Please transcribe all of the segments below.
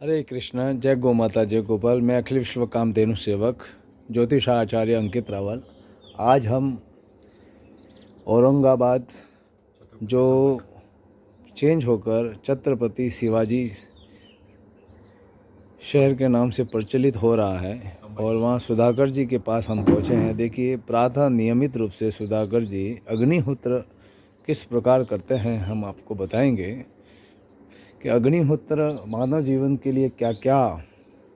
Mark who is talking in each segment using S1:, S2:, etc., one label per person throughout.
S1: हरे कृष्ण। जय गौ माता, जय गोपाल। मैं अखिल विश्व कामधेनु सेवक ज्योतिष आचार्य अंकित रावल। आज हम औरंगाबाद जो चेंज होकर छत्रपति शिवाजी शहर के नाम से प्रचलित हो रहा है और वहाँ सुधाकर जी के पास हम पहुँचे हैं। देखिए, प्रातः नियमित रूप से सुधाकर जी अग्निहोत्र किस प्रकार करते हैं हम आपको बताएंगे कि अग्निहोत्र मानव जीवन के लिए क्या क्या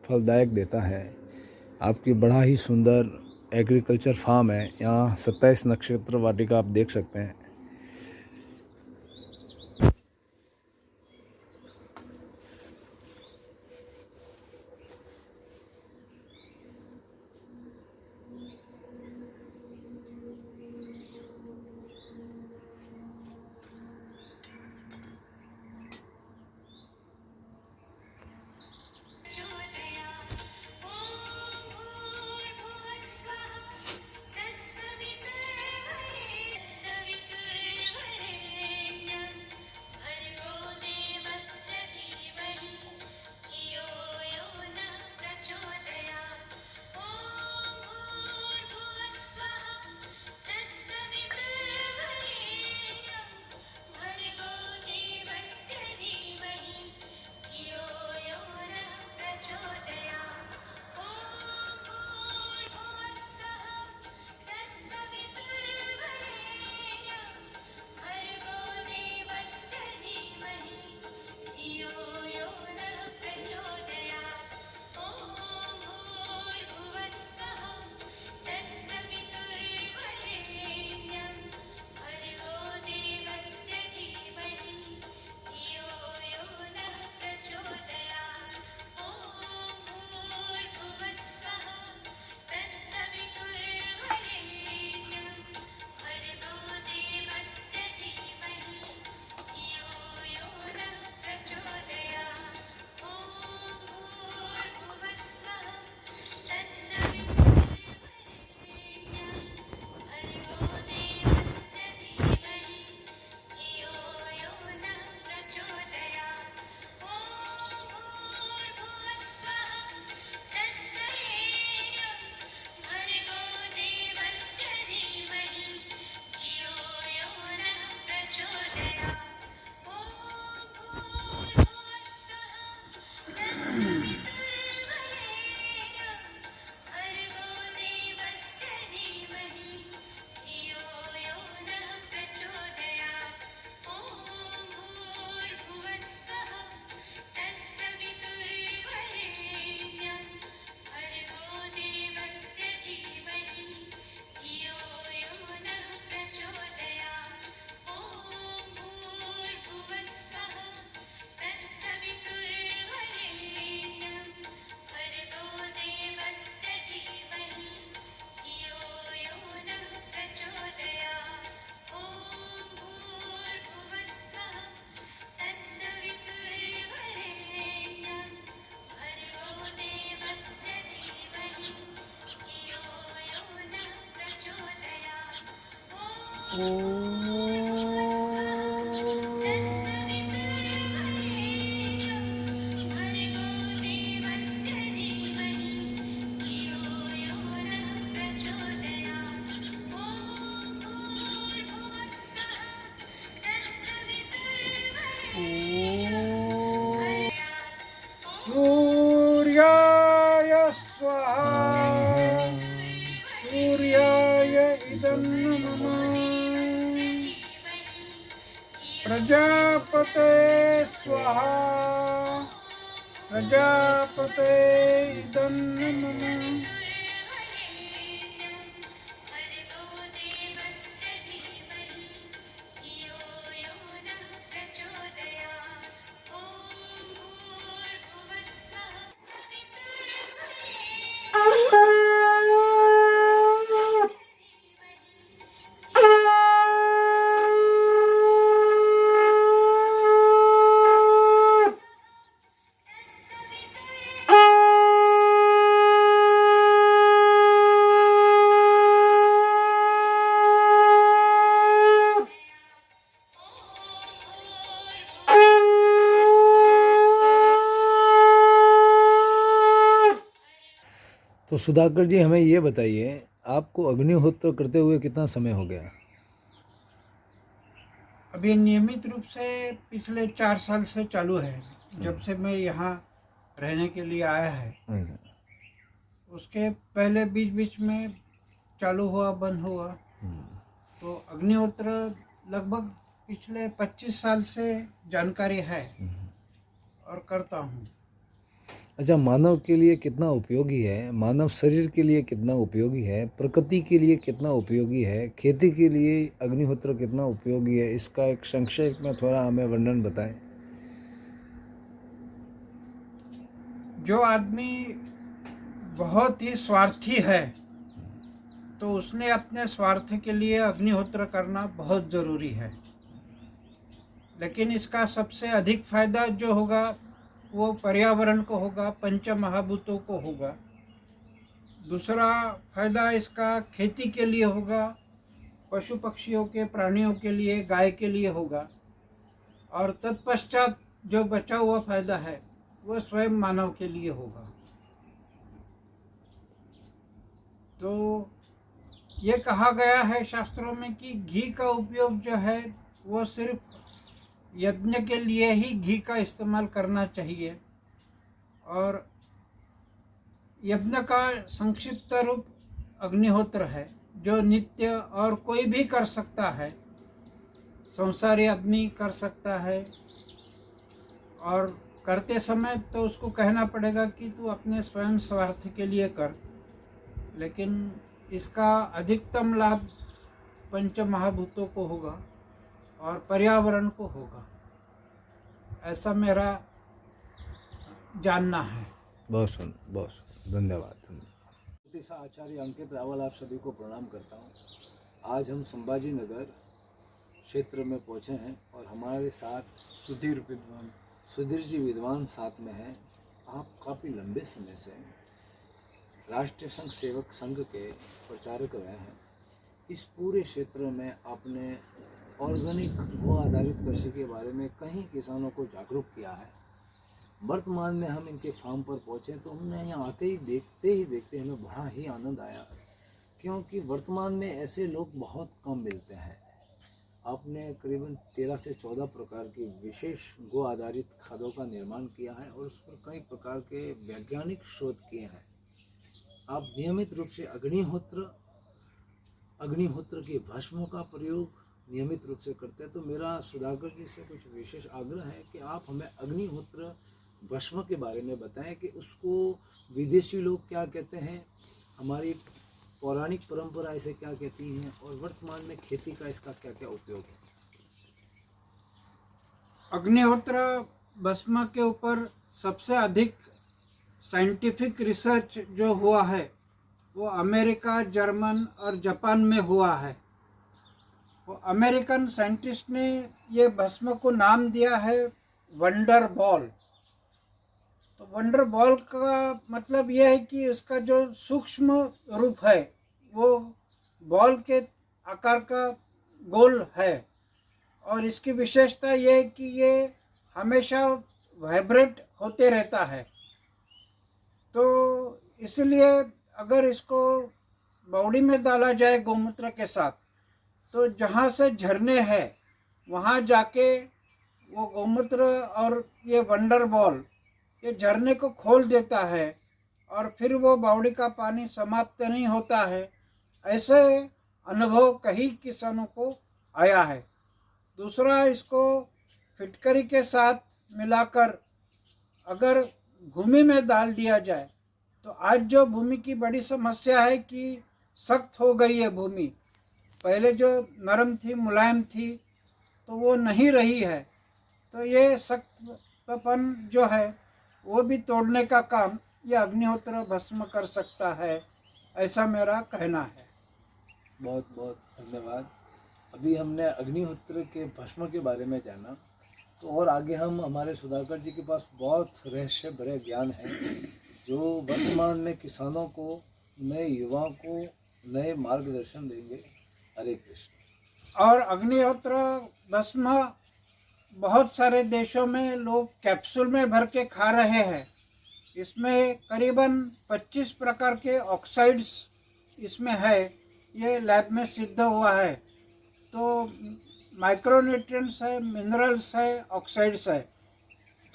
S1: फलदायक देता है। आपकी बड़ा ही सुंदर एग्रीकल्चर फार्म है। यहाँ 27 नक्षत्र वाटिका आप देख सकते हैं।
S2: सूर्याय स्वाहा सूर्याय इदं नमः प्रजापते स्वाहा प्रजापते इदं नमः
S1: तो सुधाकर जी हमें ये बताइए, आपको अग्निहोत्र करते हुए कितना समय हो गया?
S2: अभी नियमित रूप से पिछले 4 साल से चालू है। जब से मैं यहाँ रहने के लिए आया है, उसके पहले बीच बीच में चालू हुआ, बंद हुआ। तो अग्निहोत्र लगभग पिछले 25 साल से जानकारी है और करता हूँ।
S1: अच्छा, मानव के लिए कितना उपयोगी है, मानव शरीर के लिए कितना उपयोगी है, प्रकृति के लिए कितना उपयोगी है, खेती के लिए अग्निहोत्र कितना उपयोगी है, इसका एक संक्षेप में थोड़ा हमें वर्णन बताएं।
S2: जो आदमी बहुत ही स्वार्थी है, तो उसने अपने स्वार्थ के लिए अग्निहोत्र करना बहुत ज़रूरी है। लेकिन इसका सबसे अधिक फायदा जो होगा वो पर्यावरण को होगा, पंच महाभूतों को होगा। दूसरा फायदा इसका खेती के लिए होगा, पशु पक्षियों के, प्राणियों के लिए, गाय के लिए होगा। और तत्पश्चात जो बचा हुआ फायदा है वो स्वयं मानव के लिए होगा। तो ये कहा गया है शास्त्रों में कि घी का उपयोग जो है वो सिर्फ यज्ञ के लिए ही घी का इस्तेमाल करना चाहिए। और यज्ञ का संक्षिप्त रूप अग्निहोत्र है, जो नित्य और कोई भी कर सकता है। संसारी आदमी कर सकता है, और करते समय तो उसको कहना पड़ेगा कि तू अपने स्वयं स्वार्थ के लिए कर, लेकिन इसका अधिकतम लाभ पंच महाभूतों को होगा और पर्यावरण को होगा, ऐसा मेरा जानना है।
S1: बहुत धन्यवाद। आचार्य अंकित रावल आप सभी को प्रणाम करता हूँ। आज हम संभाजी नगर क्षेत्र में पहुँचे हैं और हमारे साथ सुधीर जी विद्वान साथ में हैं। आप काफ़ी लंबे समय से राष्ट्रीय संघ सेवक संघ के प्रचारक रहे हैं। इस पूरे क्षेत्र में आपने ऑर्गेनिक गो आधारित कृषि के बारे में कई किसानों को जागरूक किया है। वर्तमान में हम इनके फार्म पर पहुँचे तो हमने यहाँ आते ही देखते हमें बड़ा ही आनंद आया, क्योंकि वर्तमान में ऐसे लोग बहुत कम मिलते हैं। आपने करीबन 13 से 14 प्रकार की विशेष गो आधारित खादों का निर्माण किया है और उस पर कई प्रकार के वैज्ञानिक शोध किए हैं। आप नियमित रूप से अग्निहोत्र के भस्म का प्रयोग नियमित रूप से करते हैं। तो मेरा सुधाकर जी से कुछ विशेष आग्रह है कि आप हमें अग्निहोत्र भस्म के बारे में बताएं कि उसको विदेशी लोग क्या कहते हैं, हमारी पौराणिक परंपरा इसे क्या कहती हैं, और वर्तमान में खेती का इसका क्या क्या उपयोग है।
S2: अग्निहोत्र भस्म के ऊपर सबसे अधिक साइंटिफिक रिसर्च जो हुआ है वो अमेरिका, जर्मन और जापान में हुआ है। वो अमेरिकन साइंटिस्ट ने ये भस्म को नाम दिया है वंडर बॉल। तो वंडर बॉल का मतलब यह है कि उसका जो सूक्ष्म रूप है वो बॉल के आकार का गोल है, और इसकी विशेषता यह है कि ये हमेशा वाइब्रेट होते रहता है। तो इसलिए अगर इसको बावड़ी में डाला जाए गौमूत्र के साथ, तो जहाँ से झरने हैं वहाँ जाके वो गौमूत्र और ये वंडर बॉल ये झरने को खोल देता है, और फिर वो बावड़ी का पानी समाप्त नहीं होता है। ऐसे अनुभव कई किसानों को आया है। दूसरा, इसको फिटकरी के साथ मिलाकर अगर भूमि में डाल दिया जाए, तो आज जो भूमि की बड़ी समस्या है कि सख्त हो गई है भूमि। पहले जो नरम थी, मुलायम थी, तो वो नहीं रही है। तो ये सख्तपन जो है वो भी तोड़ने का काम ये अग्निहोत्र भस्म कर सकता है, ऐसा मेरा कहना है।
S1: बहुत बहुत धन्यवाद। अभी हमने अग्निहोत्र के भस्म के बारे में जाना, तो और आगे हम हमारे सुधाकर जी के पास बहुत रहस्य भरे ज्ञान है जो वर्तमान में किसानों को, नए युवाओं को नए मार्गदर्शन देंगे। हरे कृष्ण।
S2: और अग्निहोत्र भस्म बहुत सारे देशों में लोग कैप्सूल में भर के खा रहे हैं, इसमें करीबन 25 प्रकार के ऑक्साइड्स इसमें है, ये लैब में सिद्ध हुआ है। तो माइक्रोन्यूट्रिएंट्स है, मिनरल्स है, ऑक्साइड्स है।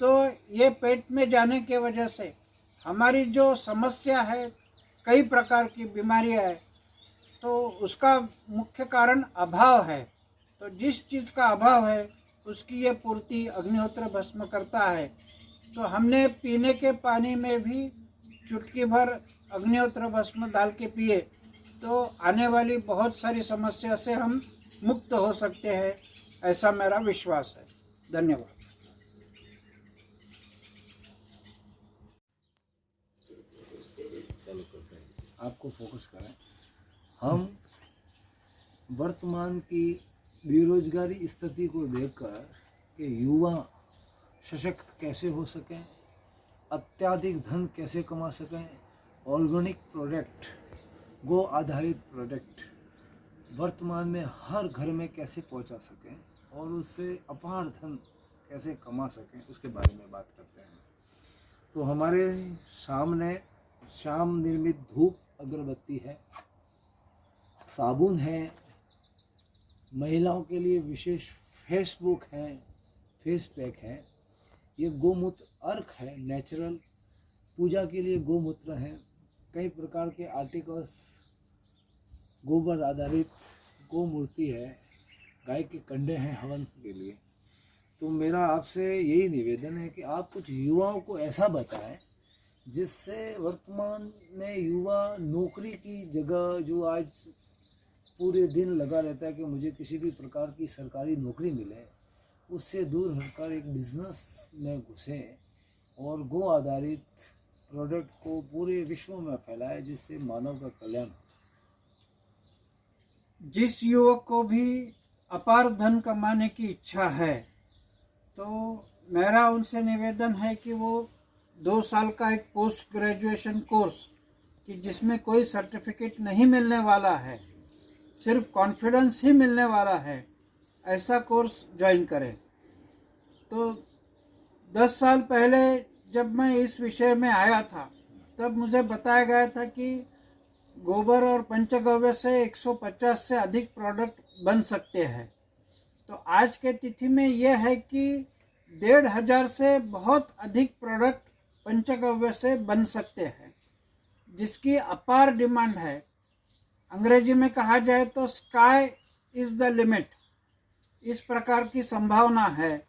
S2: तो ये पेट में जाने के वजह से हमारी जो समस्या है, कई प्रकार की बीमारियां है, तो उसका मुख्य कारण अभाव है। तो जिस चीज़ का अभाव है उसकी ये पूर्ति अग्निहोत्र भस्म करता है। तो हमने पीने के पानी में भी चुटकी भर अग्निहोत्र भस्म डाल के पिए तो आने वाली बहुत सारी समस्या से हम मुक्त हो सकते हैं, ऐसा मेरा विश्वास है। धन्यवाद।
S1: आपको फोकस करें। हम वर्तमान की बेरोजगारी स्थिति को देखकर कि युवा सशक्त कैसे हो सकें, अत्याधिक धन कैसे कमा सकें, ऑर्गेनिक प्रोडक्ट, गो आधारित प्रोडक्ट वर्तमान में हर घर में कैसे पहुंचा सकें और उससे अपार धन कैसे कमा सकें, उसके बारे में बात करते हैं। तो हमारे सामने श्याम निर्मित धूप अगरबत्ती है, साबुन है, महिलाओं के लिए विशेष फेसबुक है, फेस पैक है, ये गोमूत्र अर्क है, नेचुरल पूजा के लिए गोमूत्र है, कई प्रकार के आर्टिकल्स, गोबर आधारित गोमूर्ति है, गाय के कंडे हैं हवन के लिए। तो मेरा आपसे यही निवेदन है कि आप कुछ युवाओं को ऐसा बताएं जिससे वर्तमान में युवा नौकरी की जगह, जो आज पूरे दिन लगा रहता है कि मुझे किसी भी प्रकार की सरकारी नौकरी मिले, उससे दूर हटकर एक बिजनेस में घुसे और गो आधारित प्रोडक्ट को पूरे विश्व में फैलाए, जिससे मानव का कल्याण हो।
S2: जिस युवक को भी अपार धन कमाने की इच्छा है तो मेरा उनसे निवेदन है कि वो 2 साल का एक पोस्ट ग्रेजुएशन कोर्स, कि जिसमें कोई सर्टिफिकेट नहीं मिलने वाला है, सिर्फ कॉन्फिडेंस ही मिलने वाला है, ऐसा कोर्स ज्वाइन करें। तो 10 साल पहले जब मैं इस विषय में आया था तब मुझे बताया गया था कि गोबर और पंचगव्य से 150 से अधिक प्रोडक्ट बन सकते हैं। तो आज के तिथि में यह है कि 1,500 से बहुत अधिक प्रोडक्ट पंचगव्य से बन सकते हैं, जिसकी अपार डिमांड है। अंग्रेजी में कहा जाए तो स्काई इज़ द लिमिट, इस प्रकार की संभावना है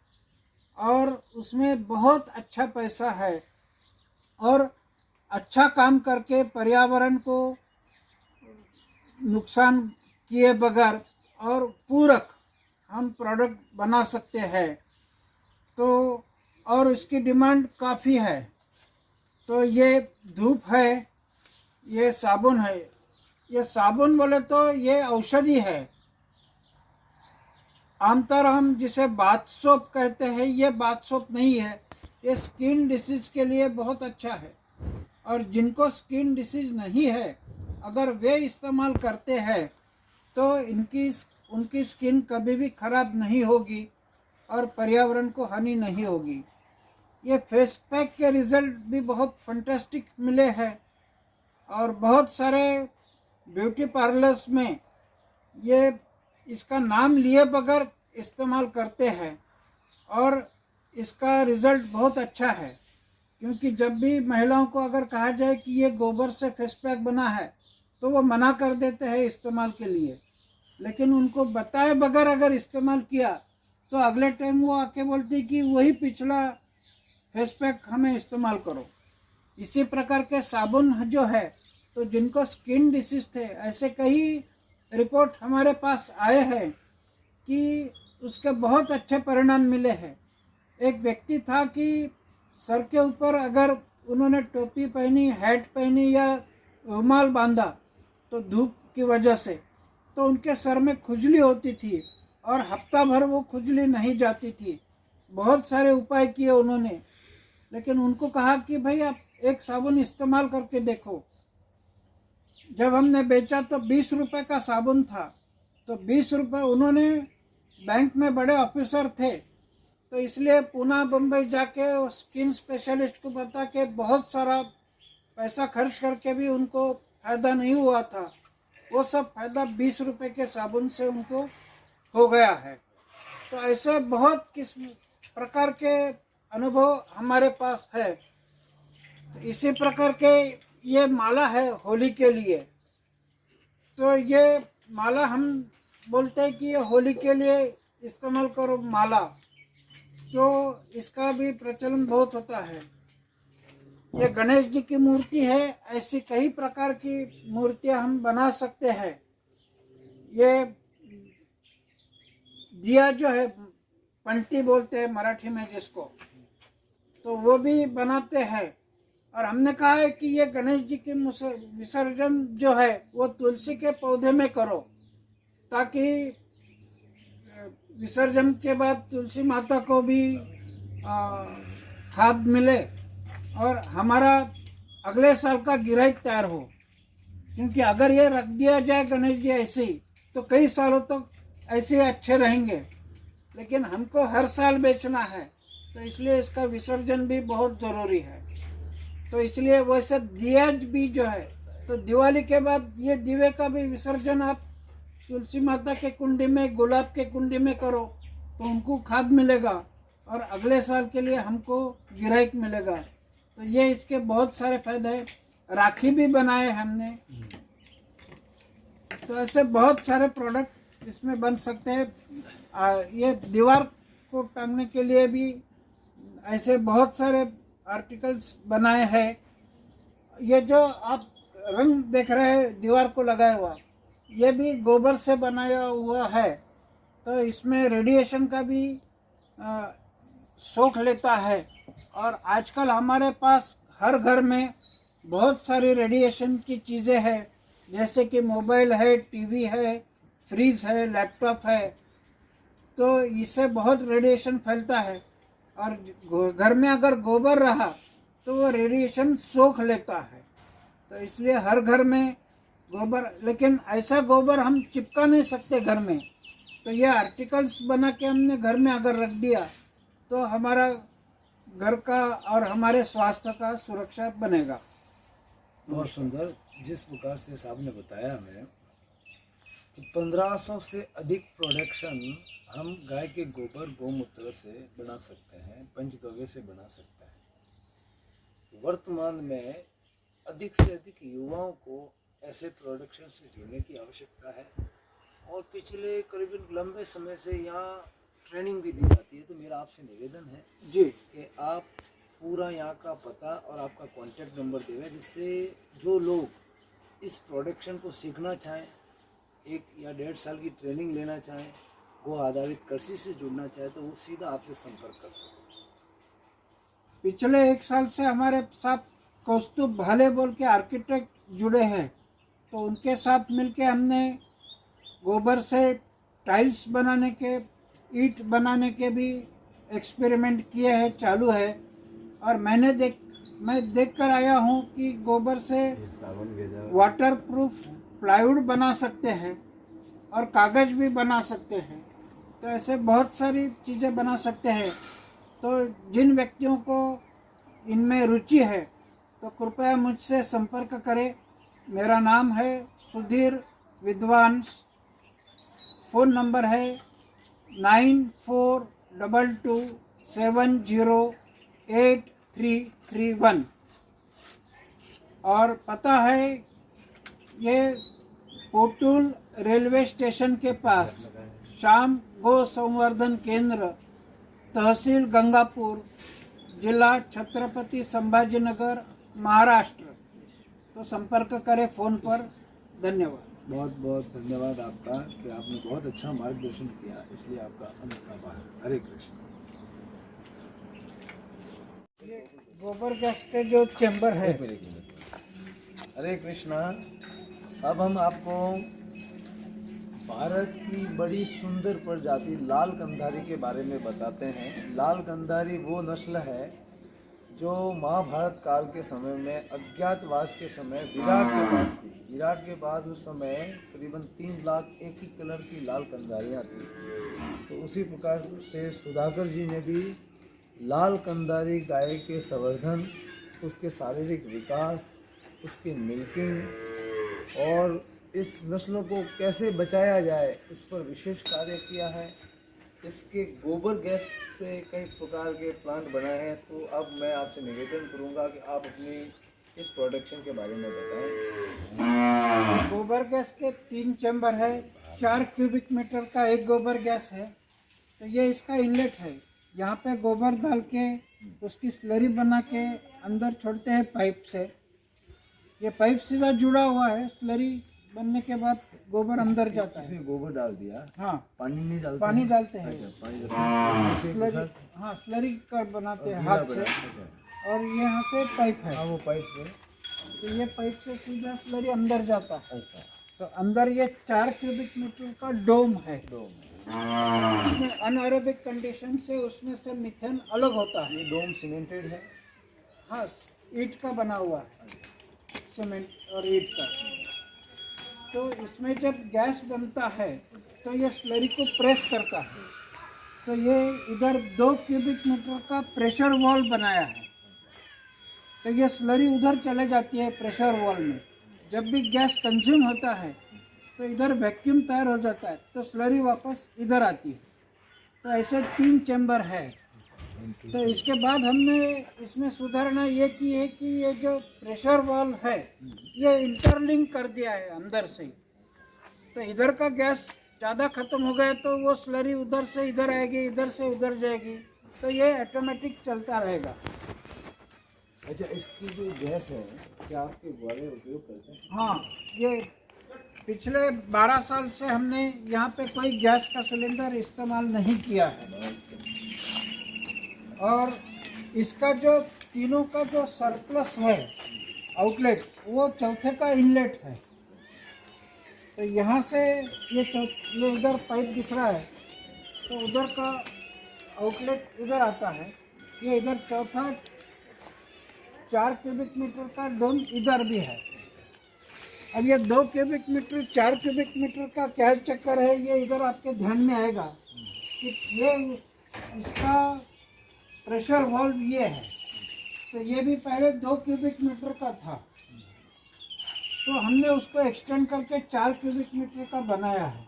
S2: और उसमें बहुत अच्छा पैसा है। और अच्छा काम करके पर्यावरण को नुकसान किए बगैर और पूरक हम प्रोडक्ट बना सकते हैं। तो और इसकी डिमांड काफ़ी है। तो ये धूप है, ये साबुन है। ये साबुन बोले तो ये औषधि है। आमतौर हम जिसे बाथ सोप कहते हैं, ये बाथ सोप नहीं है, ये स्किन डिसीज़ के लिए बहुत अच्छा है। और जिनको स्किन डिसीज़ नहीं है, अगर वे इस्तेमाल करते हैं तो उनकी स्किन कभी भी खराब नहीं होगी और पर्यावरण को हानि नहीं होगी। ये फेस पैक के रिज़ल्ट भी बहुत फंटास्टिक मिले हैं और बहुत सारे ब्यूटी पार्लर्स में ये इसका नाम लिए बगैर इस्तेमाल करते हैं और इसका रिज़ल्ट बहुत अच्छा है। क्योंकि जब भी महिलाओं को अगर कहा जाए कि ये गोबर से फेस पैक बना है तो वो मना कर देते हैं इस्तेमाल के लिए, लेकिन उनको बताए बगैर अगर इस्तेमाल किया तो अगले टाइम वो आके बोलती कि वही पिछला फेस पैक हमें इस्तेमाल करो। इसी प्रकार के साबुन जो है, तो जिनको स्किन डिसीज थे, ऐसे कई रिपोर्ट हमारे पास आए हैं कि उसके बहुत अच्छे परिणाम मिले हैं। एक व्यक्ति था कि सर के ऊपर अगर उन्होंने टोपी पहनी, हैट पहनी या रुमाल बांधा तो धूप की वजह से, तो उनके सर में खुजली होती थी और हफ्ता भर वो खुजली नहीं जाती थी। बहुत सारे उपाय किए उन्होंने, लेकिन उनको कहा कि भाई आप एक साबुन इस्तेमाल करके देखो। जब हमने बेचा तो 20 रुपये का साबुन था, तो 20 रुपये उन्होंने, बैंक में बड़े ऑफिसर थे, तो इसलिए पुणे बम्बई जाके स्किन स्पेशलिस्ट को बता के बहुत सारा पैसा खर्च करके भी उनको फ़ायदा नहीं हुआ था। वो सब फ़ायदा 20 रुपए के साबुन से उनको हो गया है। तो ऐसे बहुत किस्म प्रकार के अनुभव हमारे पास है। तो इसी प्रकार के ये माला है होली के लिए। तो ये माला हम बोलते हैं कि ये होली के लिए इस्तेमाल करो माला, तो इसका भी प्रचलन बहुत होता है। ये गणेश जी की मूर्ति है, ऐसी कई प्रकार की मूर्तियां हम बना सकते हैं। ये दिया जो है पंटी बोलते हैं मराठी में जिसको, तो वो भी बनाते हैं। और हमने कहा है कि ये गणेश जी की विसर्जन जो है वो तुलसी के पौधे में करो, ताकि विसर्जन के बाद तुलसी माता को भी खाद मिले और हमारा अगले साल का गिराईक तैयार हो। क्योंकि अगर ये रख दिया जाए गणेश जी ऐसे ही, तो कई सालों तक ऐसे ही अच्छे रहेंगे, लेकिन हमको हर साल बेचना है, तो इसलिए इसका विसर्जन भी बहुत ज़रूरी है। तो इसलिए वैसे दिया भी जो है, तो दिवाली के बाद ये दिवे का भी विसर्जन आप तुलसी माता के कुंडी में, गुलाब के कुंडी में करो, तो उनको खाद मिलेगा और अगले साल के लिए हमको गिराईक मिलेगा। तो ये इसके बहुत सारे फायदे हैं। राखी भी बनाए हमने, तो ऐसे बहुत सारे प्रोडक्ट इसमें बन सकते हैं। ये दीवार को टांगने के लिए भी ऐसे बहुत सारे आर्टिकल्स बनाए हैं। ये जो आप रंग देख रहे हैं दीवार को लगाया हुआ, ये भी गोबर से बनाया हुआ है। तो इसमें रेडिएशन का भी सोख लेता है। और आजकल हमारे पास हर घर में बहुत सारी रेडिएशन की चीज़ें हैं, जैसे कि मोबाइल है, टीवी है, फ्रिज है, लैपटॉप है। तो इससे बहुत रेडिएशन फैलता है और घर में अगर गोबर रहा तो वो रेडिएशन सोख लेता है। तो इसलिए हर घर में गोबर, लेकिन ऐसा गोबर हम चिपका नहीं सकते घर में। तो ये आर्टिकल्स बना के हमने घर में अगर रख दिया तो हमारा घर का और हमारे स्वास्थ्य का सुरक्षा बनेगा।
S1: बहुत सुंदर। जिस प्रकार से साहब ने बताया हमें कि 1500 से अधिक प्रोडक्शन हम गाय के गोबर गौमूत्र से बना सकते हैं, पंचगव्य से बना सकते हैं। वर्तमान में अधिक से अधिक युवाओं को ऐसे प्रोडक्शन से जुड़ने की आवश्यकता है और पिछले करीबन लंबे समय से यहाँ ट्रेनिंग भी दी जाती है। तो मेरा आपसे निवेदन है
S2: जी
S1: कि आप पूरा यहाँ का पता और आपका कॉन्टैक्ट नंबर देवें, जिससे जो लोग इस प्रोडक्शन को सीखना चाहें, 1 या 1.5 साल की ट्रेनिंग लेना चाहें, गो आधारित कृषि से जुड़ना चाहे, तो वो सीधा आपसे संपर्क कर सकें।
S2: पिछले 1 साल से हमारे साथ कौस्तुभ भाले बोल के आर्किटेक्ट जुड़े हैं। तो उनके साथ मिलके हमने गोबर से टाइल्स बनाने के, ईंट बनाने के भी एक्सपेरिमेंट किए हैं, चालू है। और मैं देख कर आया हूँ कि गोबर से वाटरप्रूफ प्लाईवुड बना सकते हैं और कागज़ भी बना सकते हैं। तो ऐसे बहुत सारी चीज़ें बना सकते हैं। तो जिन व्यक्तियों को इनमें रुचि है तो कृपया मुझसे संपर्क करें। मेरा नाम है सुधीर विद्वांस। फ़ोन नंबर है 9422708331 और पता है ये पोटूल रेलवे स्टेशन के पास, श्याम गो संवर्धन केंद्र, तहसील गंगापुर, जिला छत्रपति संभाजीनगर, महाराष्ट्र। तो संपर्क करें फ़ोन पर। धन्यवाद।
S1: बहुत बहुत धन्यवाद आपका कि आपने बहुत अच्छा मार्गदर्शन किया, इसलिए आपका अनेक आभार। हरे कृष्ण।
S2: ये गोबर गैस के जो चैम्बर है,
S1: हरे कृष्णा। अब हम आपको भारत की बड़ी सुंदर प्रजाति लाल कंधारी के बारे में बताते हैं। लाल कंधारी वो नस्ल है जो महाभारत काल के समय में अज्ञातवास के समय विराट के पास थी। विराट के पास उस समय करीबन 3 लाख एक ही कलर की लाल कंधारियाँ थी। तो उसी प्रकार से सुधाकर जी ने भी लाल कंधारी गाय के संवर्धन, उसके शारीरिक विकास, उसकी मिल्किंग और इस नस्लों को कैसे बचाया जाए इस पर विशेष कार्य किया है। इसके गोबर गैस से कई प्रकार के प्लांट बनाए हैं। तो अब मैं आपसे निवेदन करूंगा कि आप अपनी इस प्रोडक्शन के बारे में बताएं।
S2: गोबर गैस के 3 चैम्बर है, 4 क्यूबिक मीटर का एक गोबर गैस है। तो ये इसका इनलेट है, यहाँ पे गोबर डाल के उसकी स्लरी बना के अंदर छोड़ते हैं पाइप से। ये पाइप सीधा जुड़ा हुआ है, स्लरी बनने के बाद गोबर अंदर जाता है।
S1: इसमें गोबर डाल दिया,
S2: हाँ,
S1: पानी नहीं डालते?
S2: पानी डालते हैं।
S1: अच्छा, पानी डालते हैं।
S2: स्लरी, हाँ, स्लरी कर बनाते हैं हाथ से। और ये यहाँ से पाइप है।
S1: हाँ, वो पाइप से,
S2: तो ये पाइप से सीधा स्लरी अंदर जाता है।
S1: अच्छा,
S2: तो अंदर ये 4 क्यूबिक मीटर का डोम है। उसमें अनएरोबिक कंडीशन से उसमें से मीथेन अलग होता है।
S1: ये डोम सीमेंटेड है?
S2: हाँ, ईंट का बना हुआ है, सीमेंट और ईंट का। तो इसमें जब गैस बनता है तो ये स्लरी को प्रेस करता है। तो ये इधर 2 क्यूबिक मीटर का प्रेशर वॉल्व बनाया है। तो ये स्लरी उधर चले जाती है प्रेशर वॉल्व में। जब भी गैस कंज्यूम होता है तो इधर वैक्यूम तैयार हो जाता है, तो स्लरी वापस इधर आती है। तो ऐसे 3 चैम्बर है। तो इसके बाद हमने इसमें सुधारना ये की है कि ये जो प्रेशर वाल्व है ये इंटरलिंक कर दिया है अंदर से। तो इधर का गैस ज़्यादा ख़त्म हो गया तो वो स्लरी उधर से इधर आएगी, इधर से उधर जाएगी। तो ये ऑटोमेटिक चलता रहेगा।
S1: अच्छा, इसकी जो गैस है क्या आपके द्वारा उपयोग करते हैं?
S2: हाँ, ये पिछले 12 साल से हमने यहाँ पे कोई गैस का सिलेंडर इस्तेमाल नहीं किया है। और इसका जो तीनों का जो सरप्लस है आउटलेट, वो चौथे का इनलेट है। तो यहाँ से ये इधर पाइप दिख रहा है, तो उधर का आउटलेट इधर आता है। ये इधर चौथा 4 क्यूबिक मीटर का डोम इधर भी है। अब ये 2 क्यूबिक मीटर 4 क्यूबिक मीटर का क्या चक्कर है, ये इधर आपके ध्यान में आएगा कि ये इसका प्रेशर वाल्व ये है। तो ये भी पहले 2 क्यूबिक मीटर का था, तो हमने उसको एक्सटेंड करके 4 क्यूबिक मीटर का बनाया है।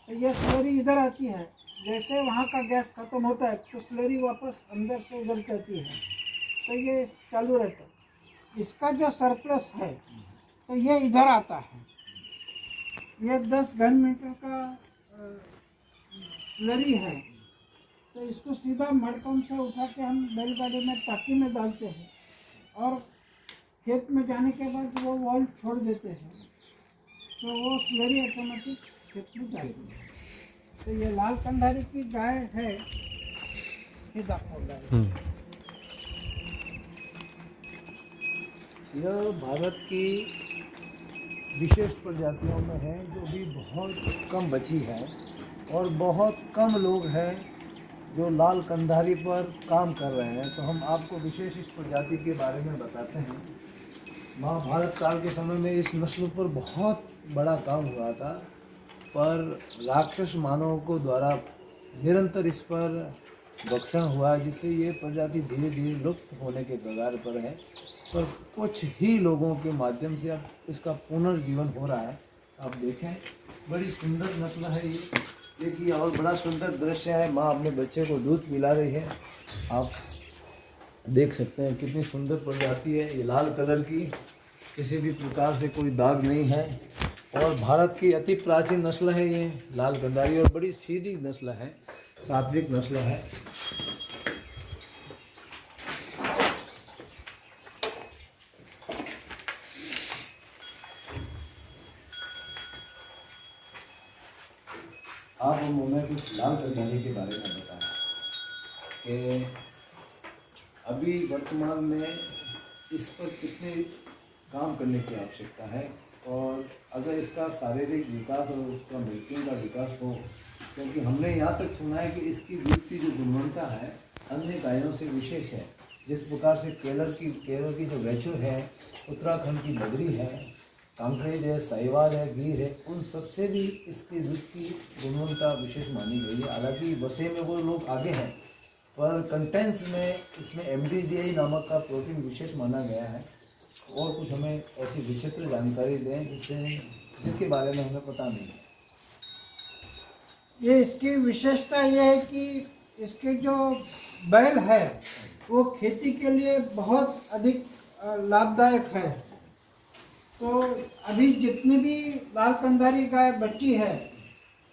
S2: तो ये स्लरी इधर आती है, जैसे वहाँ का गैस खत्म होता है तो स्लरी वापस अंदर से उधर जाती है। तो ये चालू रहता है। इसका जो सरप्लस है तो ये इधर आता है। ये 10 घन मीटर का स्लरी है। तो इसको सीधा मड़कम से उठा के हम बैलगाड़ी में टाँकी में डालते हैं और खेत में जाने के बाद वो वाल्व छोड़ देते हैं, तो वो स्लरी ऑटोमेटिक खेत में जाती है। तो ये लाल कंधारी की गाय है, ये दाखा गाय।
S1: यह भारत की विशेष प्रजातियों में है जो भी बहुत कम बची है और बहुत कम लोग हैं जो लाल कंधारी पर काम कर रहे हैं। तो हम आपको विशेष इस प्रजाति के बारे में बताते हैं। महाभारत काल के समय में इस नस्ल पर बहुत बड़ा काम हुआ था, पर राक्षस मानवों को द्वारा निरंतर इस पर भक्षण हुआ, जिससे ये प्रजाति धीरे धीरे लुप्त होने के कगार पर है। पर कुछ ही लोगों के माध्यम से अब इसका पुनर्जीवन हो रहा है। आप देखें, बड़ी सुंदर नस्ल है ये। देखिए, और बड़ा सुंदर दृश्य है। माँ अपने बच्चे को दूध पिला रही है। आप देख सकते हैं कितनी सुंदर प्रजाति है ये, लाल कलर की, किसी भी प्रकार से कोई दाग नहीं है। और भारत की अति प्राचीन नस्ल है ये लाल कंधारी, और बड़ी सीधी नस्ल है, सात्विक नस्ल है। आप हमें कुछ लाल कंधारी के बारे में बताएं कि अभी वर्तमान में इस पर कितने काम करने की आवश्यकता है, और अगर इसका शारीरिक विकास और उसका मिल्किंग का विकास हो, क्योंकि हमने यहाँ तक सुना है कि इसकी दूध की जो गुणवत्ता है अन्य गायों से विशेष है। जिस प्रकार से केरल की जो वैचुर है, उत्तराखंड की बद्री है, कांकरेज है, साहिवाल है, गिर है, उन सबसे भी इसके दूध की गुणवत्ता विशेष मानी गई है। हालांकि वसे में वो लोग आगे हैं, पर कंटेंट्स में इसमें MDGI नामक का प्रोटीन विशेष माना गया है। और कुछ हमें ऐसी विचित्र जानकारी दें जिसके बारे में हमें पता नहीं है।
S2: ये इसकी विशेषता ये है कि इसके जो बैल है वो खेती के लिए बहुत अधिक लाभदायक है। तो अभी जितनी भी लाल कंधारी गाय बची है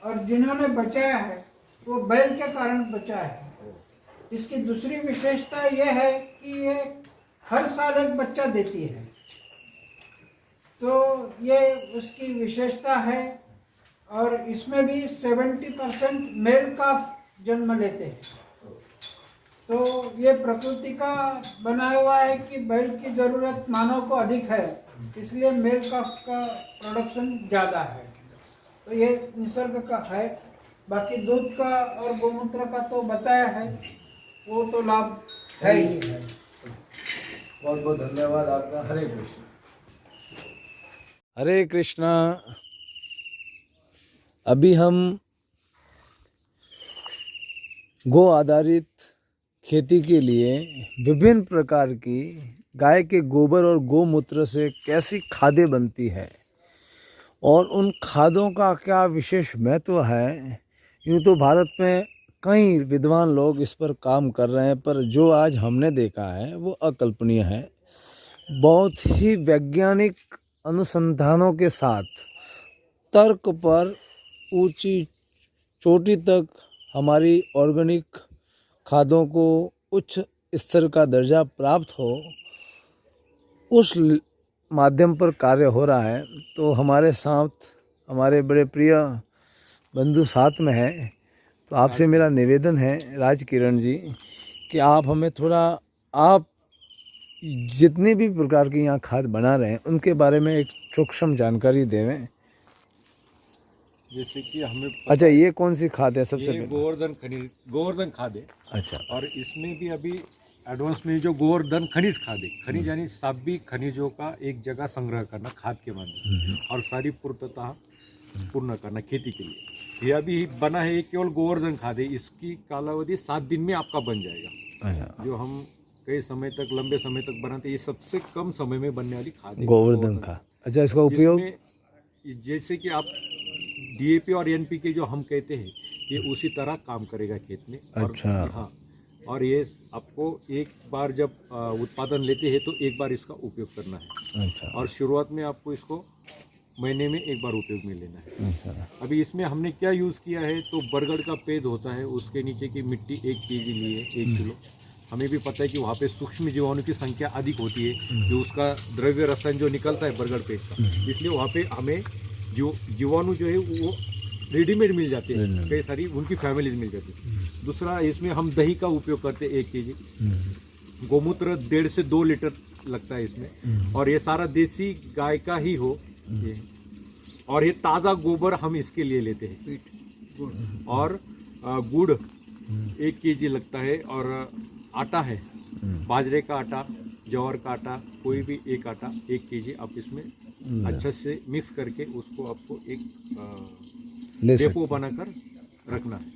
S2: और जिन्होंने बचाया है वो बैल के कारण बचा है। इसकी दूसरी विशेषता ये है कि ये हर साल एक बच्चा देती है, तो ये उसकी विशेषता है। और इसमें भी 70% मेल काफ जन्म लेते हैं। तो ये प्रकृति का बनाया हुआ है कि बैल की ज़रूरत मानव को अधिक है, इसलिए मेल काफ का प्रोडक्शन ज़्यादा है। तो ये निसर्ग का है। बाकी दूध का और गोमूत्र का तो बताया है, वो तो लाभ है ही है।
S1: बहुत बहुत धन्यवाद आपका। हरे कृष्ण। हरे कृष्णा। अभी हम गो आधारित खेती के लिए विभिन्न प्रकार की गाय के गोबर और गोमूत्र से कैसी खादें बनती है और उन खादों का क्या विशेष महत्व है। यूँ तो भारत में कई विद्वान लोग इस पर काम कर रहे हैं, पर जो आज हमने देखा है वो अकल्पनीय है। बहुत ही वैज्ञानिक अनुसंधानों के साथ तर्क पर ऊंची चोटी तक हमारी ऑर्गेनिक खादों को उच्च स्तर का दर्जा प्राप्त हो, उस माध्यम पर कार्य हो रहा है। तो हमारे साथ हमारे बड़े प्रिय बंधु साथ में हैं, तो आपसे मेरा निवेदन है राज किरण जी कि आप हमें थोड़ा, आप जितनी भी प्रकार की यहाँ खाद बना रहे हैं उनके बारे में एक सूक्ष्म जानकारी देवें।
S3: जैसे कि हमें
S1: अच्छा, ये कौन सी खाद है? सबसे
S3: ये
S1: पहले
S3: गोवर्धन खाद है।
S1: अच्छा।
S3: और इसमें भी अभी एडवांस में जो गोवर्धन खनिज खाद है, खनिज यानी सभी खनिजों का एक जगह संग्रह करना खाद के माध्यम और सारी पूर्णता पूर्ण करना खेती के लिए। ये अभी बना है, ये केवल गोवर्धन खाद है। इसकी कालावधि 7 दिन में आपका बन जाएगा। जो हम कई समय तक, लंबे समय तक बनाते, ये सबसे कम समय में बनने वाली खाद है
S1: गोवर्धन खाद। अच्छा, इसका उपयोग
S3: जैसे कि आप DAP और NPK जो हम कहते हैं, ये उसी तरह काम करेगा खेत में।
S1: अच्छा।
S3: हाँ, और ये आपको एक बार जब उत्पादन लेते हैं तो एक बार इसका उपयोग करना है।
S1: अच्छा।
S3: और शुरुआत में आपको इसको महीने में एक बार उपयोग में लेना है।
S1: अच्छा।
S3: अभी इसमें हमने क्या यूज़ किया है, तो बरगद का पेड़ होता है, उसके नीचे की मिट्टी 1 kg ली है, 1 किलो। हमें भी पता है कि वहाँ पे सूक्ष्म जीवाणु की संख्या अधिक होती है, जो उसका द्रव्य रसायन जो निकलता है बरगद पेड़ का, इसलिए वहाँ पे हमें जीवाणु जो है वो रेडीमेड मिल जाते हैं, कई सारी उनकी फैमिलीज मिल जाती है। दूसरा, इसमें हम दही का उपयोग करते हैं 1 kg। गोमूत्र 1.5 से 2 लीटर लगता है इसमें, और ये सारा देसी गाय का ही हो ये। और ये ताज़ा गोबर हम इसके लिए लेते हैं। और गुड़ 1 kg लगता है। और आटा है, बाजरे का आटा, ज्वार का आटा, कोई भी एक आटा 1 kg आप इसमें अच्छे से मिक्स करके उसको आपको एक डेपो बनाकर रखना है।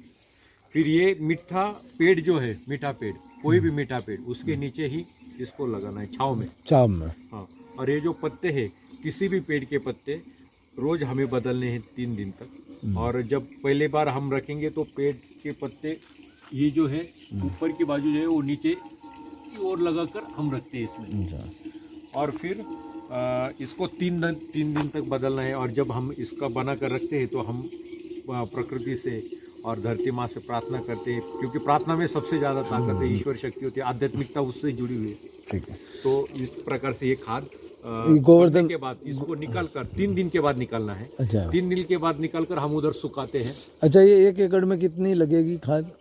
S3: फिर ये मीठा पेड़ जो है, मीठा पेड़, कोई भी मीठा पेड़, उसके नीचे ही इसको लगाना है, छाँव में। हाँ। और ये जो पत्ते हैं, किसी भी पेड़ के पत्ते रोज हमें बदलने हैं 3 दिन तक। और जब पहले बार हम रखेंगे तो पेड़ के पत्ते ये जो है ऊपर की बाजू जो है वो नीचे की ओर लगाकर हम रखते हैं इसमें। और फिर इसको 3 दिन तक बदलना है। और जब हम इसका बना कर रखते हैं तो हम प्रकृति से और धरती माँ से प्रार्थना करते हैं, क्योंकि प्रार्थना में सबसे ज़्यादा ताकत है, ईश्वर शक्ति होती है, आध्यात्मिकता उससे जुड़ी हुई है। ठीक है। तो इस प्रकार से ये खाद गोवर्धन के बाद इसको निकाल कर 3 दिन के बाद निकालना है। अच्छा। 3 दिन के बाद निकाल कर हम उधर सुखाते हैं।
S1: अच्छा, ये 1 एकड़ में कितनी लगेगी खाद?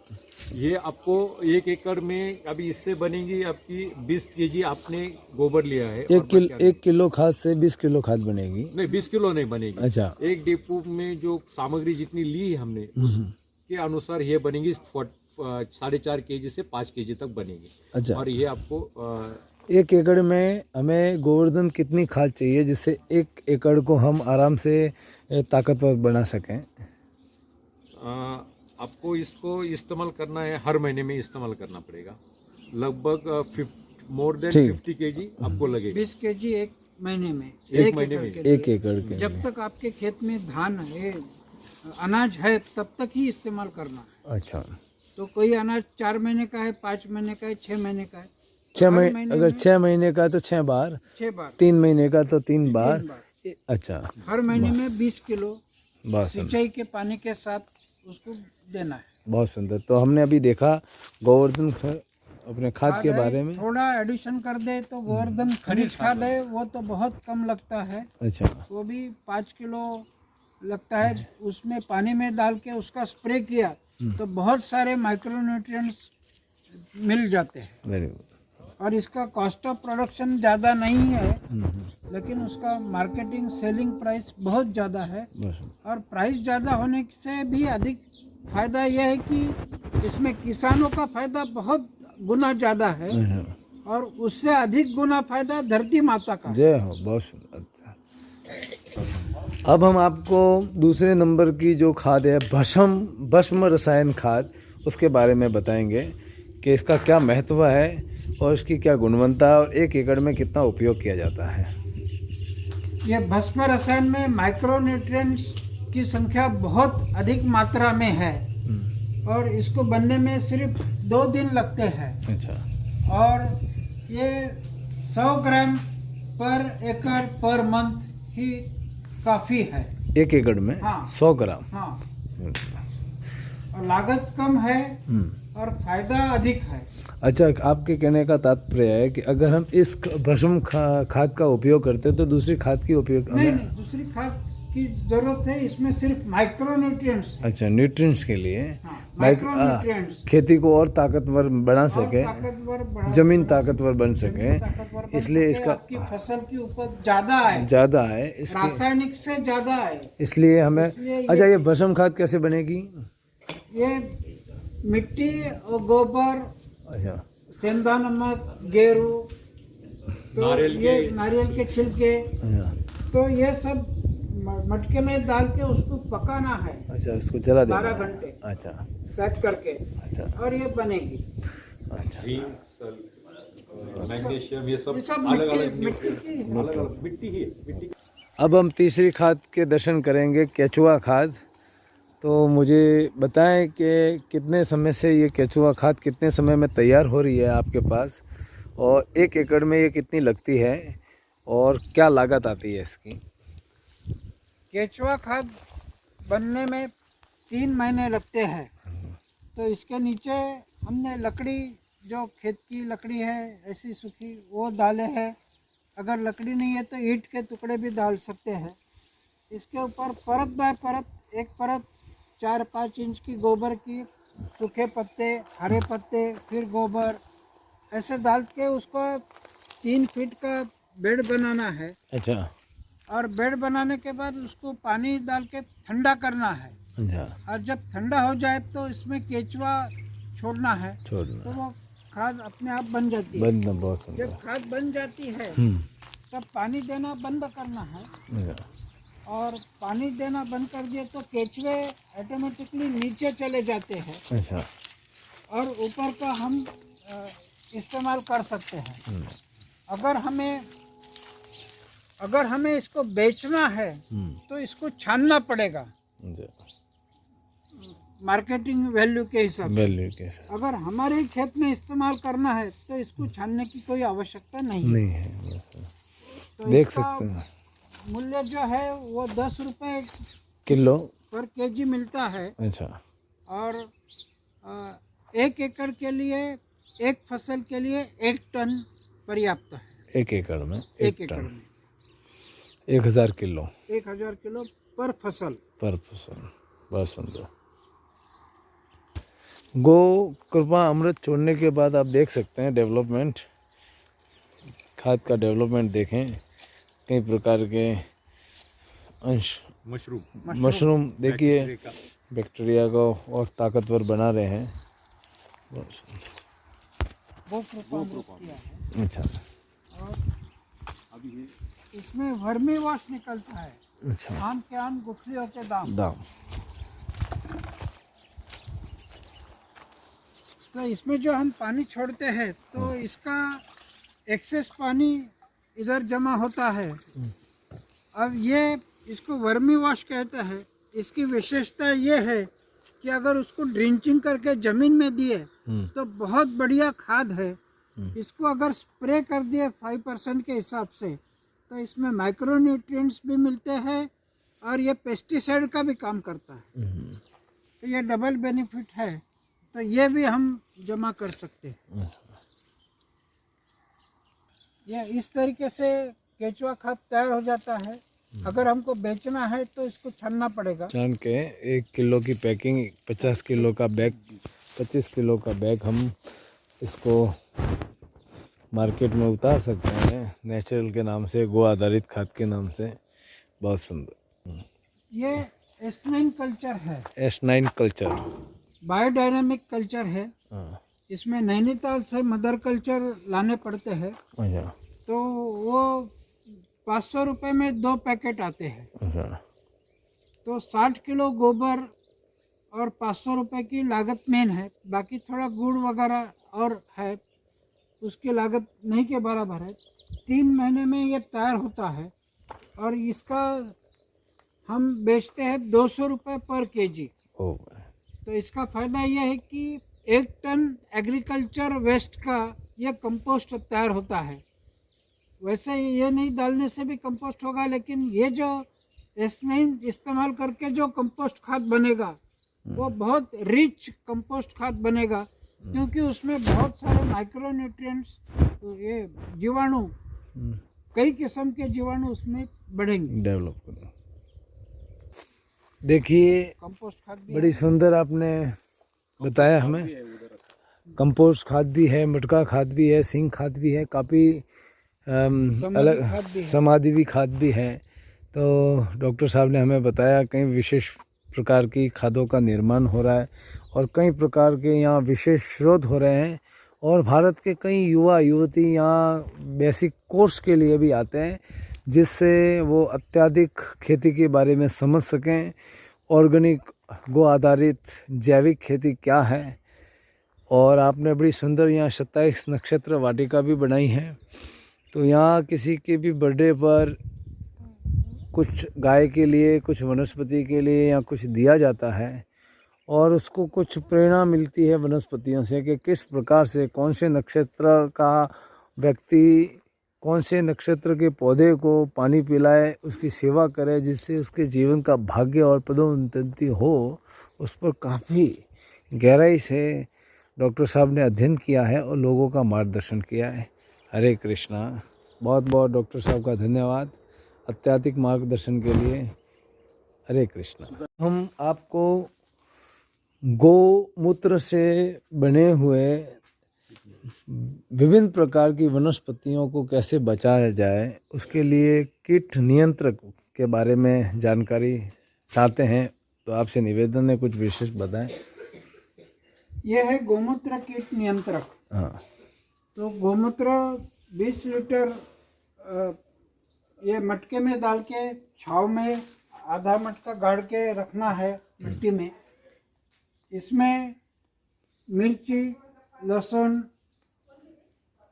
S3: ये आपको 1 एकड़ में अभी इससे बनेगी आपकी 20 kg आपने गोबर लिया है।
S1: 1 किलो खाद से 20 किलो खाद बनेगी?
S3: नहीं, 20 किलो नहीं बनेगी। अच्छा। एक डिपो में जो सामग्री जितनी ली है हमने उसके अनुसार ये बनेगी 4.5 kg से 5 kg तक बनेगी। अच्छा। और ये आपको
S1: एक एकड़ में हमें गोवर्धन कितनी खाद चाहिए जिससे 1 एकड़ को हम आराम से ताकतवर बना सकें?
S3: आपको इसको इस्तेमाल करना है, हर महीने में इस्तेमाल करना पड़ेगा। लगभग मोर देन
S1: ठीक।
S3: 50 केजी आपको लगेगा।
S2: 20 केजी एक महीने में,
S3: एक महीने
S2: एकड़
S3: में।
S2: के लिए।
S1: 1 एकड़ के
S2: जब तक आपके खेत में धान है, अनाज है, तब तक ही इस्तेमाल करना है।
S1: अच्छा,
S2: तो कोई अनाज 4 महीने का है, 5 महीने का है, 6 महीने का है,
S1: 6
S2: हर
S1: महीने,
S2: महीने
S1: अगर
S2: में
S1: 6 महीने का तो 6 बार,
S2: 6 बार,
S1: 3 महीने का तो 3 बार।
S2: 3 बार।
S1: अच्छा,
S2: हर महीने में 20 किलो
S1: बहुत सुंदर,
S2: सिंचाई के पानी के साथ उसको देना है।
S1: बहुत सुंदर। तो हमने अभी देखा गोवर्धन अपने खाद के
S2: है,
S1: बारे में।
S2: थोड़ा एडिशन कर दे तो गोवर्धन खनिज खाद है, वो तो बहुत कम लगता है,
S1: अच्छा,
S2: वो भी 5 किलो लगता है। उसमें पानी में डाल के उसका स्प्रे किया तो बहुत सारे माइक्रोन्यूट्रिएंट्स मिल जाते हैं।
S1: Very good.
S2: और इसका कॉस्ट ऑफ प्रोडक्शन ज़्यादा नहीं है, लेकिन उसका मार्केटिंग सेलिंग प्राइस बहुत ज़्यादा है। और प्राइस ज़्यादा होने से भी अधिक फायदा यह है कि इसमें किसानों का फायदा बहुत गुना ज़्यादा है, और उससे अधिक गुना फायदा धरती माता का है।
S1: जय हो, बहुत सुंदर। अच्छा, अब हम आपको दूसरे नंबर की जो खाद है भस्म रसायन खाद, उसके बारे में बताएंगे कि इसका क्या महत्व है और इसकी क्या गुणवत्ता है और 1 एकड़ में कितना उपयोग किया जाता है।
S2: ये भस्म रसायन में माइक्रोन्यूट्रिएंट्स की संख्या बहुत अधिक मात्रा में है, और इसको बनने में सिर्फ 2 दिन लगते हैं।
S1: अच्छा,
S2: और ये 100 ग्राम पर एकड़ पर मंथ ही काफ़ी है।
S1: 1 एकड़ में
S2: हाँ।
S1: 100 ग्राम।
S2: हाँ, और लागत कम है और फायदा अधिक है।
S1: अच्छा, आपके कहने का तात्पर्य है कि अगर हम इस भस्म खाद का उपयोग करते हैं तो दूसरी खाद की उपयोग
S2: नहीं,
S1: हमें।
S2: नहीं, दूसरी खाद की जरूरत है, इसमें सिर्फ माइक्रोन्यूट्रिएंट्स है।
S1: अच्छा, न्यूट्रिएंट्स के लिए
S2: हाँ, माइक्रोन्यूट्रिएंट्स
S1: खेती को और ताकतवर बना सके, जमीन ताकतवर बन सके, इसलिए इसका
S2: आपकी फसल की उपज ज्यादा है,
S1: ज़्यादा है इसके,
S2: रासायनिक से ज्यादा है।
S1: इसलिए हमें।
S2: इसलिए
S1: अच्छा, ये भस्म खाद कैसे बनेगी?
S2: ये मिट्टी और गोबर,
S1: अच्छा,
S2: सेंधा नमक, गेरू, तो ये नारियल के छिलके,
S1: अच्छा,
S2: तो ये सब मटके में डाल के उसको पकाना है।
S1: अच्छा, उसको जला देना
S2: 12
S1: है।
S2: घंटे
S1: अच्छा,
S2: पैक करके,
S1: अच्छा,
S2: और ये बनेगी।
S1: अच्छा,
S3: मैग्नीशियम, ये सब
S2: ये सब
S3: अलग अलग
S2: मिट्टी की है।
S3: अलग अलग मिट्टी ही है, मिट्टी।
S1: अब हम तीसरी खाद के दर्शन करेंगे, केचुआ खाद। तो मुझे बताएं कि कितने समय से ये केचुआ खाद कितने समय में तैयार हो रही है आपके पास, और 1 एकड़ में ये कितनी लगती है और क्या लागत आती है इसकी?
S2: केचुआ खाद बनने में 3 महीने लगते हैं। तो इसके नीचे हमने लकड़ी, जो खेत की लकड़ी है ऐसी सूखी, वो डाले हैं। अगर लकड़ी नहीं है तो ईंट के टुकड़े भी डाल सकते हैं। इसके ऊपर परत बाय परत, एक परत 4-5 इंच की गोबर की, सूखे पत्ते, हरे पत्ते, फिर गोबर, ऐसे डाल के उसको 3 फीट का बेड बनाना है।
S1: अच्छा,
S2: और बेड बनाने के बाद उसको पानी डाल के ठंडा करना है।
S1: अच्छा,
S2: और जब ठंडा हो जाए तो इसमें केचुआ छोड़ना है, तो
S1: छोड़ना
S2: वो खाद अपने आप बन जाती है।
S1: बंद, बहुत
S2: जब
S1: सुंदर।
S2: खाद बन जाती है तब पानी देना बंद करना है,
S1: अच्छा,
S2: और पानी देना बंद कर दिए तो केचुए ऑटोमेटिकली नीचे चले जाते हैं,
S1: अच्छा,
S2: और ऊपर का हम इस्तेमाल कर सकते हैं। अगर हमें इसको बेचना है तो इसको छानना पड़ेगा मार्केटिंग वैल्यू के हिसाब से।
S1: वैल्यू के साथ
S2: अगर हमारे खेत में इस्तेमाल करना है तो इसको छानने की कोई आवश्यकता नहीं है।
S1: नहीं है,
S2: तो
S1: देख
S2: इसका
S1: सकते हैं।
S2: मूल्य जो है वो 10 रुपये
S1: किलो।
S2: पर केजी मिलता है।
S1: अच्छा,
S2: और 1 एकड़ के लिए, एक फसल के लिए 1 टन पर्याप्त है।
S1: 1 एकड़ में
S2: 1 एकड़ में
S1: 1000 किलो
S2: 1000 किलो पर फसल।
S1: पर फसल। बहुत सुंदर। गो कृपा अमृत छोड़ने के बाद आप देख सकते हैं डेवलपमेंट, खाद का डेवलपमेंट देखें, कई प्रकार के अंश, मशरूम देखिए, बैक्टीरिया को और ताकतवर बना रहे हैं।
S2: वो कृपा अमृत किया है।
S1: अच्छा,
S3: अभी ये
S2: इसमें वर्मी वॉश निकलता है,
S1: अच्छा
S2: आम के आम गुठलियों के दाम।
S1: दाम
S2: तो इसमें जो हम पानी छोड़ते हैं तो इसका एक्सेस पानी इधर जमा होता है। अब ये इसको वर्मी वॉश कहते हैं। इसकी विशेषता ये है कि अगर उसको ड्रिंचिंग करके ज़मीन में दिए तो बहुत बढ़िया खाद है। इसको अगर स्प्रे कर दिए 5% के हिसाब से तो इसमें माइक्रो न्यूट्रिएंट्स भी मिलते हैं और ये पेस्टिसाइड का भी काम करता है। तो ये डबल बेनिफिट है। तो ये भी हम जमा कर सकते हैं। ये इस तरीके से केचुआ खाद तैयार हो जाता है। अगर हमको बेचना है तो इसको छानना पड़ेगा।
S1: छान के 1 किलो की पैकिंग 50 किलो का बैग 25 किलो का बैग हम इसको मार्केट में उतार सकते हैं नेचुरल के नाम से, गो आधारित खाद के नाम से। बहुत सुंदर।
S2: ये S9 कल्चर है,
S1: S9 कल्चर।
S2: बायोडायनामिक कल्चर है।
S1: हाँ
S2: इसमें नैनीताल से मदर कल्चर लाने पड़ते हैं।
S1: अच्छा
S2: तो वो 500 रुपये में 2 पैकेट आते हैं।
S1: अच्छा
S2: तो 60 किलो गोबर और 500 रुपये की लागत मेन है। बाकी थोड़ा गुड़ वगैरह और है, उसकी लागत नहीं के बराबर है। 3 महीने में ये तैयार होता है और इसका हम बेचते हैं 200 रुपये पर केजी।
S1: ओ
S2: तो इसका फ़ायदा यह है कि 1 टन एग्रीकल्चर वेस्ट का ये कंपोस्ट तैयार होता है। वैसे ये नहीं डालने से भी कंपोस्ट होगा, लेकिन ये जो S9 इस्तेमाल करके जो कंपोस्ट खाद बनेगा वो बहुत रिच कंपोस्ट खाद बनेगा, क्योंकि उसमें बहुत सारे माइक्रो न्यूट्रिएंट्स, ये जीवाणु, कई किस्म के जीवाणु उसमें बढ़ेंगे।
S1: डेवलप करो। देखिए
S2: कंपोस्ट खाद भी
S1: बड़ी सुंदर आपने बताया हमें। कंपोस्ट खाद भी है, मटका खाद भी है, सिंक खाद भी है, काफ़ी अलग
S2: खाद भी है।
S1: समाधि खाद भी है। तो डॉक्टर साहब ने हमें बताया कई विशेष प्रकार की खादों का निर्माण हो रहा है और कई प्रकार के यहाँ विशेष शोध हो रहे हैं और भारत के कई युवा युवती यहाँ बेसिक कोर्स के लिए भी आते हैं, जिससे वो अत्यधिक खेती के बारे में समझ सकें। ऑर्गेनिक गो आधारित जैविक खेती क्या है। और आपने बड़ी सुंदर यहाँ 27 नक्षत्र वाटिका भी बनाई है। तो यहाँ किसी के भी बर्थडे पर कुछ गाय के लिए, कुछ वनस्पति के लिए या कुछ दिया जाता है और उसको कुछ प्रेरणा मिलती है वनस्पतियों से कि किस प्रकार से कौन से नक्षत्र का व्यक्ति कौन से नक्षत्र के पौधे को पानी पिलाए, उसकी सेवा करे, जिससे उसके जीवन का भाग्य और पदोन्नति हो। उस पर काफ़ी गहराई से डॉक्टर साहब ने अध्ययन किया है और लोगों का मार्गदर्शन किया है। हरे कृष्णा। बहुत बहुत डॉक्टर साहब का धन्यवाद अत्यधिक मार्गदर्शन के लिए। हरे कृष्णा। हम आपको गौमूत्र से बने हुए विभिन्न प्रकार की वनस्पतियों को कैसे बचाया जाए उसके लिए कीट नियंत्रक के बारे में जानकारी चाहते हैं। तो आपसे निवेदन है कुछ विशेष बताएं।
S2: यह है गौमूत्र कीट नियंत्रक।
S1: हाँ
S2: तो गौमूत्र 20 लीटर ये मटके में डाल के छाव में आधा मटका गाड़ के रखना है मिट्टी में। इसमें मिर्ची, लहसुन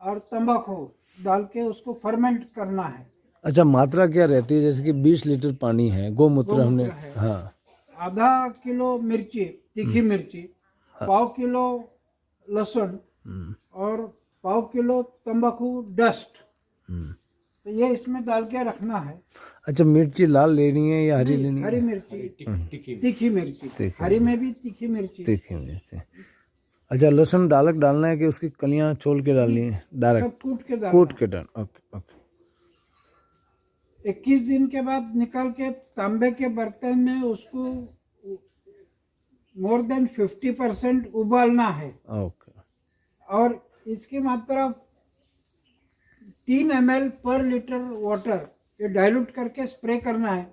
S2: और तंबाकू डाल के उसको फर्मेंट करना है।
S1: अच्छा, मात्रा क्या रहती है? जैसे कि 20 लीटर पानी है, गौमूत्र हमने,
S2: है।
S1: हाँ,
S2: आधा किलो मिर्ची, तीखी मिर्ची, पाव किलो लहसुन और पाव किलो तंबाकू डस्ट, तो ये इसमें डाल के रखना है।
S1: अच्छा, मिर्ची लाल लेनी है या हरी लेनी है?
S2: हरी मिर्ची, तीखी मिर्ची, हरी में भी तीखी मिर्ची।
S1: तीखी मिर्ची। अच्छा, लहसुन डालक डालना है कि उसकी कलियां छोल के डालनी है? डायरेक्ट
S2: सब कूट के डालना।
S1: कूट के डाल। Okay okay.
S2: 21 दिन के बाद निकाल के तांबे के बर्तन में उसको मोर देन 50% उबालना है।
S1: ओके।
S2: और इसकी मात्रा 3 ml पर लीटर वाटर ये डाइल्यूट करके स्प्रे करना है।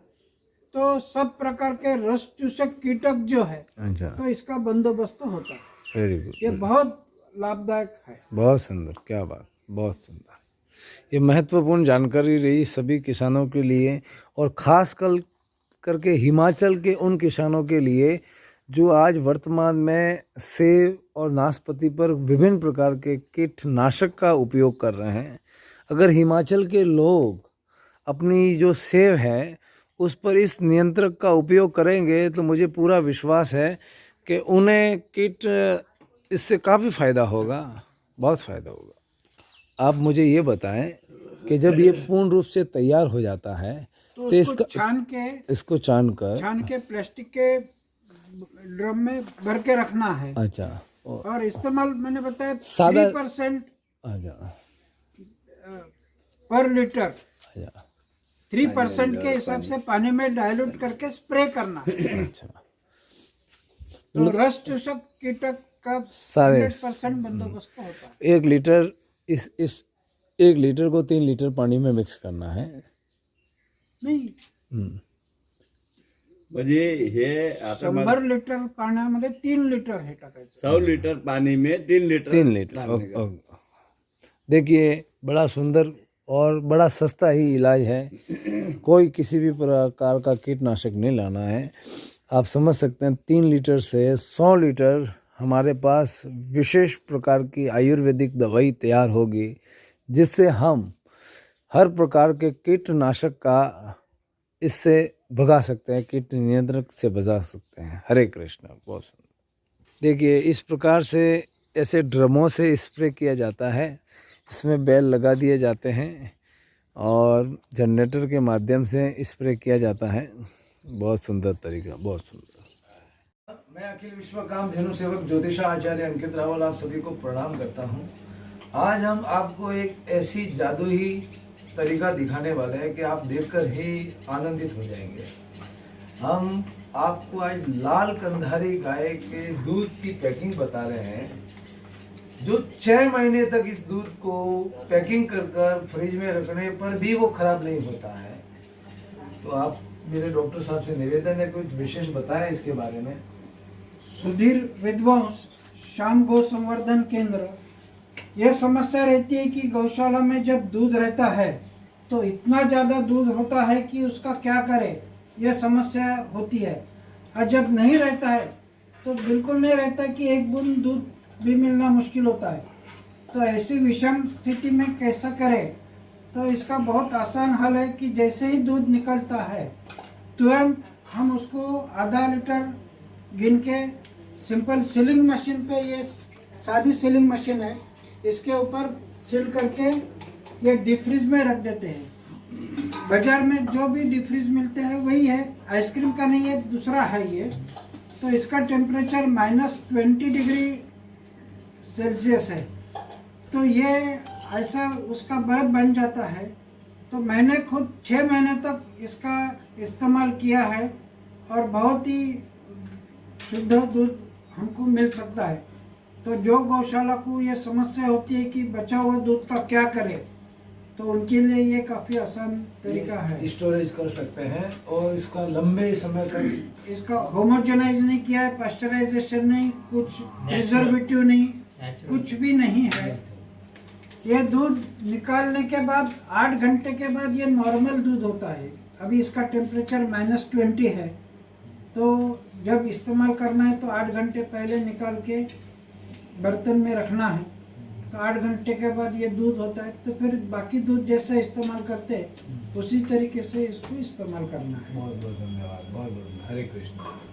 S2: तो सब प्रकार के रस चूसक कीटक जो है,
S1: अच्छा,
S2: तो इसका बंदोबस्त होता है।
S1: Very good.
S2: ये बहुत लाभदायक है।
S1: बहुत सुंदर, क्या बात, बहुत सुंदर। ये महत्वपूर्ण जानकारी रही सभी किसानों के लिए और ख़ास करके हिमाचल के उन किसानों के लिए जो आज वर्तमान में सेब और नाशपाती पर विभिन्न प्रकार के कीटनाशक का उपयोग कर रहे हैं। अगर हिमाचल के लोग अपनी जो सेब है उस पर इस नियंत्रक का उपयोग करेंगे तो मुझे पूरा विश्वास है कि उन्हें इससे काफ़ी फ़ायदा होगा, बहुत फ़ायदा होगा। आप मुझे ये बताएं कि जब ये पूर्ण रूप से तैयार हो जाता है
S2: तो
S1: तो
S2: इसको
S1: इसको छान
S2: के प्लास्टिक के ड्रम में भर के रखना है।
S1: अच्छा,
S2: और इस्तेमाल मैंने बताया
S1: सादा
S2: 3%
S1: अच्छा
S2: पर लीटर,
S1: अच्छा
S2: 3% के हिसाब से पानी में डाइल्यूट करके स्प्रे करना।
S1: अच्छा,
S2: तो रस चूसक कीटक का
S1: सारे
S2: 100% बंदोबस्त होता है।
S1: 1 लीटर इस 1 लीटर को 3 लीटर पानी में मिक्स करना है।
S2: नाही,
S4: म्हणजे हे आता
S2: 100 लिटर पाण्यामध्ये 3 लिटर हे टाकायचं।
S4: 100 लीटर पानी में 3 लीटर
S1: 3 लीटर
S4: डालने का।
S1: देखिए बड़ा सुंदर और बड़ा सस्ता ही इलाज है। कोई किसी भी प्रकार का कीटनाशक नहीं लाना है। आप समझ सकते हैं 3 लीटर से 100 लीटर हमारे पास विशेष प्रकार की आयुर्वेदिक दवाई तैयार होगी जिससे हम हर प्रकार के कीटनाशक का इससे भगा सकते हैं, कीट नियंत्रक से बचा सकते हैं। हरे कृष्ण। बहुत सुंदर। देखिए इस प्रकार से ऐसे ड्रमों से स्प्रे किया जाता है। इसमें बैल लगा दिए जाते हैं और जनरेटर के माध्यम से स्प्रे किया जाता है। बहुत सुंदर तरीका, बहुत सुंदर। मैं अखिल विश्व काम धेनु सेवक ज्योतिषा आचार्य अंकित रावल आप सभी को प्रणाम करता हूं। आज हम आपको एक ऐसी जादुई तरीका दिखाने वाले हैं कि आप देखकर ही आनंदित हो जाएंगे। हम आपको आज लाल कंधारी गाय के दूध की पैकिंग बता रहे हैं जो 6 महीने तक इस दूध को पैकिंग कर फ्रिज में रखने पर भी वो खराब नहीं होता है। तो आप मेरे डॉक्टर साहब से निवेदन है कुछ विशेष बताएं इसके बारे में।
S2: सुधीर विद्वांस श्याम गौ संवर्धन केंद्र। यह समस्या रहती है कि गौशाला में जब दूध रहता है तो इतना ज़्यादा दूध होता है कि उसका क्या करे, यह समस्या होती है। और जब नहीं रहता है तो बिल्कुल नहीं रहता कि एक बूंद दूध भी मिलना मुश्किल होता है। तो ऐसी विषम स्थिति में कैसा करें, तो इसका बहुत आसान हल है कि जैसे ही दूध निकलता है तुरंत हम उसको आधा लीटर गिन के सिंपल सीलिंग मशीन पे, ये सादी सीलिंग मशीन है, इसके ऊपर सील करके ये डीप फ्रीज में रख देते हैं। बाजार में जो भी डीप फ्रीज मिलते हैं वही है, आइसक्रीम का नहीं है, दूसरा है ये। तो इसका टेम्परेचर -20 डिग्री सेल्सियस है। तो ये ऐसा उसका बर्फ बन जाता है। तो मैंने खुद 6 महीने तक इसका इस्तेमाल किया है और बहुत ही शुद्ध दूध हमको मिल सकता है। तो जो गौशाला को ये समस्या होती है कि बचा हुआ दूध का क्या करें, तो उनके लिए ये काफ़ी आसान तरीका है।
S1: स्टोरेज कर सकते हैं और इसका लंबे समय तक
S2: इसका होमोजेनाइज नहीं किया है, पास्चराइजेशन नहीं, कुछ प्रिजर्वेटिव नहीं, कुछ भी नहीं है। ये दूध निकालने के बाद 8 घंटे के बाद ये नॉर्मल दूध होता है। अभी इसका टेम्परेचर -20 है। तो जब इस्तेमाल करना है तो 8 घंटे पहले निकाल के बर्तन में रखना है। तो 8 घंटे के बाद ये दूध होता है। तो फिर बाकी दूध जैसे इस्तेमाल करते हैं उसी तरीके से इसको इस्तेमाल करना है।
S1: बहुत बहुत धन्यवाद। बहुत बहुत हरे कृष्ण।